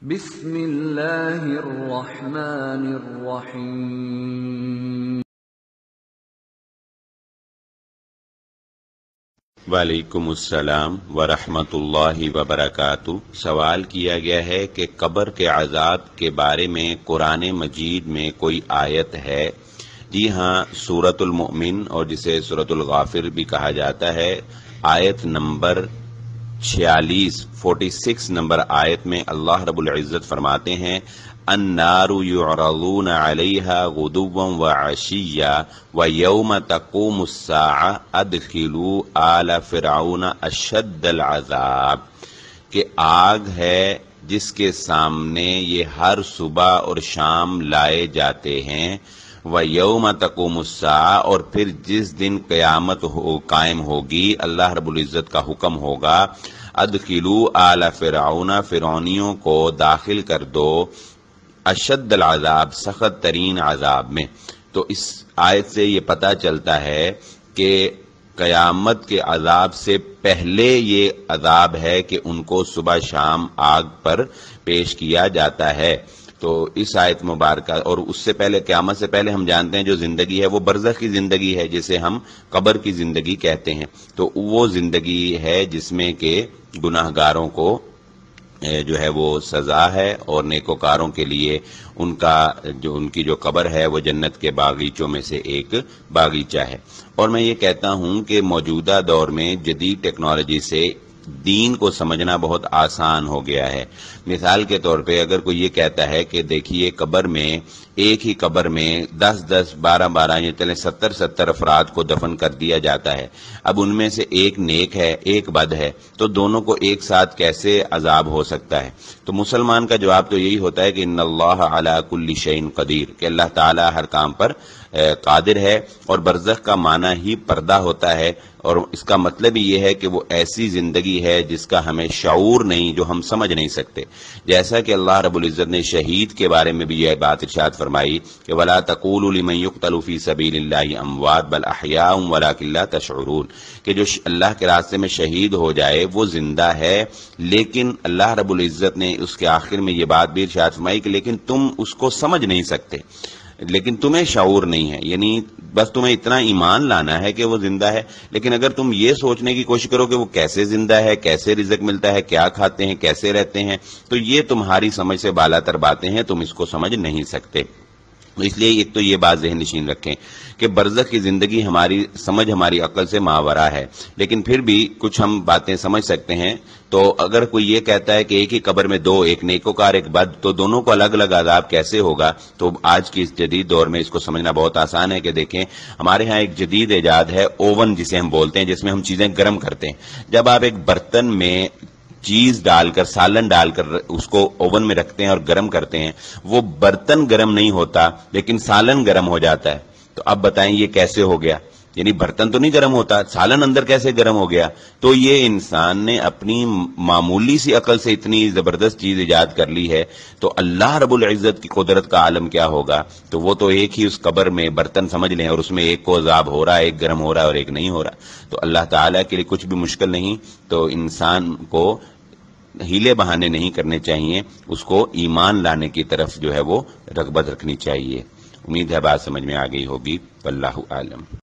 بسم اللہ الرحمن الرحیم۔ وعلیکم السلام ورحمۃ اللہ وبرکاتہ۔ سوال کیا گیا ہے کہ قبر کے عذاب کے بارے میں قرآن مجید میں کوئی آیت ہے؟ جی ہاں، سورۃ المؤمن اور جسے سورۃ الغافر بھی کہا جاتا ہے، آیت نمبر 46 نمبر آیت میں اللہ رب العزت فرماتے ہیں، النار یعرضون علیہا غدوا وعشیا ویوم تقوم الساعہ ادخلوا آل فرعون اشد العذاب، کہ آگ ہے جس کے سامنے یہ ہر صبح اور شام لائے جاتے ہیں، وَيَوْمَ تَقُومُ السَّاعَةُ، اور پھر جس دن قیامت قائم ہوگی اللہ رب العزت کا حکم ہوگا، ادخلوا آل فرعون، فرعونیوں کو داخل کر دو، اشد العذاب، سخت ترین عذاب میں۔ تو اس آیت سے یہ پتہ چلتا ہے کہ قیامت کے عذاب سے پہلے یہ عذاب ہے کہ ان کو صبح شام آگ پر پیش کیا جاتا ہے۔ تو اس آیت مبارکہ اور اس سے پہلے، قیامت سے پہلے ہم جانتے ہیں جو زندگی ہے وہ برزخ کی زندگی ہے، جسے ہم قبر کی زندگی کہتے ہیں۔ تو وہ زندگی ہے جس میں کہ گناہ گاروں کو جو ہے وہ سزا ہے، اور نیکوکاروں کے لیے ان کی جو قبر ہے وہ جنت کے باغیچوں میں سے ایک باغیچہ ہے۔ اور میں یہ کہتا ہوں کہ موجودہ دور میں جدید ٹیکنالوجی سے دین کو سمجھنا بہت آسان ہو گیا ہے۔ مثال کے طور پہ اگر کوئی یہ کہتا ہے کہ دیکھیے قبر میں، ایک ہی قبر میں 10 12 یہ چلے 70 افراد کو دفن کر دیا جاتا ہے، اب ان میں سے ایک نیک ہے ایک بد ہے، تو دونوں کو ایک ساتھ کیسے عذاب ہو سکتا ہے؟ تو مسلمان کا جواب تو یہی ہوتا ہے کہ ان اللہ علی کل شیء قدیر، کہ اللہ تعالی ہر کام پر قادر ہے، اور برزخ کا معنی ہی پردہ ہوتا ہے، اور اس کا مطلب یہ ہے کہ وہ ایسی زندگی ہے جس کا ہمیں شعور نہیں، جو ہم سمجھ نہیں سکتے۔ جیسا کہ اللہ رب العزت نے شہید کے بارے میں بھی یہ بات ارشاد فرمائی کہ وَلَا تَقُولُوا لِمَن يُقْتَلُ فِي سَبِيلِ اللَّهِ أَمْوَاتٌ بَلْ أَحْيَاءٌ وَلَٰكِن لَّا تَشْعُرُونَ، کہ جو اللہ کے راستے میں شہید ہو جائے وہ زندہ ہے، لیکن اللہ رب العزت نے اس کے آخر میں یہ بات بھی ارشاد فرمائی کہ لیکن تم اس کو سمجھ نہیں سکتے، لیکن تمہیں شعور نہیں ہے، یعنی بس تمہیں اتنا ایمان لانا ہے کہ وہ زندہ ہے، لیکن اگر تم یہ سوچنے کی کوشش کرو کہ وہ کیسے زندہ ہے، کیسے رزق ملتا ہے، کیا کھاتے ہیں، کیسے رہتے ہیں، تو یہ تمہاری سمجھ سے بالاتر باتیں ہیں، تم اس کو سمجھ نہیں سکتے۔ اس لیے ایک تو یہ بات ذہن نشین رکھیں کہ برزخ کی زندگی ہماری سمجھ، ہماری عقل سے ماورا ہے، لیکن پھر بھی کچھ ہم باتیں سمجھ سکتے ہیں۔ تو اگر کوئی یہ کہتا ہے کہ ایک ہی قبر میں دو، ایک نیکوکار ایک بد، تو دونوں کو الگ الگ عذاب کیسے ہوگا؟ تو آج کی اس جدید دور میں اس کو سمجھنا بہت آسان ہے کہ دیکھیں، ہمارے ہاں ایک جدید ایجاد ہے اوون، جسے ہم بولتے ہیں، جس میں ہم چیزیں گرم کرتے ہیں۔ جب آپ ایک برتن میں چیز ڈال کر، سالن ڈال کر اس کو اوون میں رکھتے ہیں اور گرم کرتے ہیں، وہ برتن گرم نہیں ہوتا لیکن سالن گرم ہو جاتا ہے۔ تو اب بتائیں یہ کیسے ہو گیا؟ یعنی برتن تو نہیں گرم ہوتا، سالن اندر کیسے گرم ہو گیا؟ تو یہ انسان نے اپنی معمولی سی عقل سے اتنی زبردست چیز ایجاد کر لی ہے، تو اللہ رب العزت کی قدرت کا عالم کیا ہوگا؟ تو وہ تو ایک ہی اس قبر میں برتن سمجھ لیں، اور اس میں ایک کو عذاب ہو رہا ہے، ایک گرم ہو رہا ہے اور ایک نہیں ہو رہا۔ تو اللہ تعالیٰ کے لیے کچھ بھی مشکل نہیں، تو انسان کو ہیلے بہانے نہیں کرنے چاہیے، اس کو ایمان لانے کی طرف جو ہے وہ رغبت رکھنی چاہیے۔ امید ہے بات سمجھ میں آ گئی ہوگی، واللہ اعلم۔